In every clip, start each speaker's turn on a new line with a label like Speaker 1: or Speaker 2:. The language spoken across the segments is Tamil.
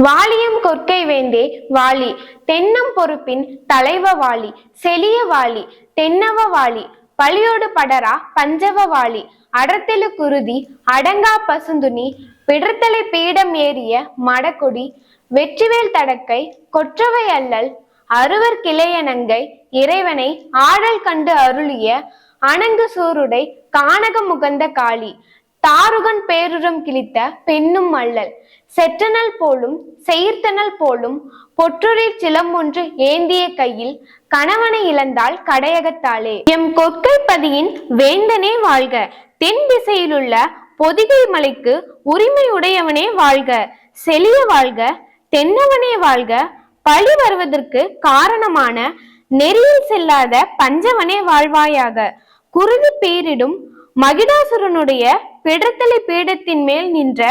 Speaker 1: வாலியம் கொற்கை வேந்தே வாலி, தென்னம் பொறுப்பின் தலைவ வாலி, செலிய வாலி, தென்னவ வாலி, பழியோடு படரா பஞ்சவ வாலி, அடர்த்தெழு குருதி, அடங்கா பசுந்துணி, பிடர்த்தலை பீடம் ஏறிய மடக்குடி, வெற்றிவேல் தடக்கை, கொற்றவை அல்லல், அறுவர் கிளையனங்கை, இறைவனை ஆடல் கண்டு அருளிய அணங்கு சூருடை கானக முகந்த காளி, தாருகன் பேருரம் கிழித்த பெண்ணும் அல்லல், செற்றனல் போலும் செயிர்த்தனல் போலும், பொற்றுரில் சிலம்பொன்று ஏந்திய கையில், கணவனை இழந்தாள் கடையகத்தாளே. எம் கொற்கை பதியின் வேந்தனே வாழ்க, தென் திசையிலுள்ள பொதிகை மலைக்கு உரிமை உடையவனே வாழ்க, செலிய வாழ்க, தென்னவனே வாழ்க, பழி வருவதற்கு காரணமான நெறியில் செல்லாத பஞ்சவனே வாழ்வாயாக. குருதி பேரிடும் மகிடாசுரனுடைய பிடர்த்தலை பீடத்தின் மேல் நின்ற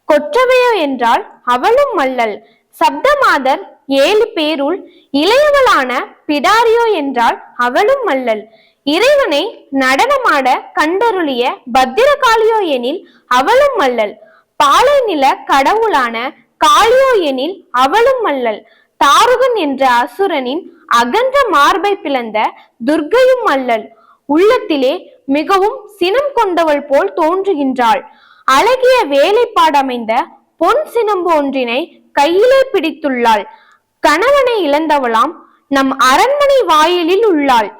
Speaker 1: கொற்றவையோ என்றால் அவளும் அல்லல், சப்தமாதர் 7 பேருள் இளையவளான பிடாரியோ என்றால் அவளும் அல்லல், இறைவனை நடனமாட கண்டருளிய பத்திரகாளியோ எனில் அவளும் அல்லல், பாலை நில கடவுளான காளியோ எனில் அவளும் அல்லல், தாருகன் என்ற அசுரனின் அகன்ற மார்பை பிளந்த துர்க்கையும் அல்லல், உள்ளத்திலே மிகவும் சினம் கொண்டவள் போல் தோன்றுகின்றாள், அழகிய வேலைப்பாடமைந்த பொன் சினம்பு ஒன்றினை கையிலே பிடித்துள்ளாள், கணவனை இழந்தவளாம், நம் அரண்மனை வாயிலில் உள்ளாள்.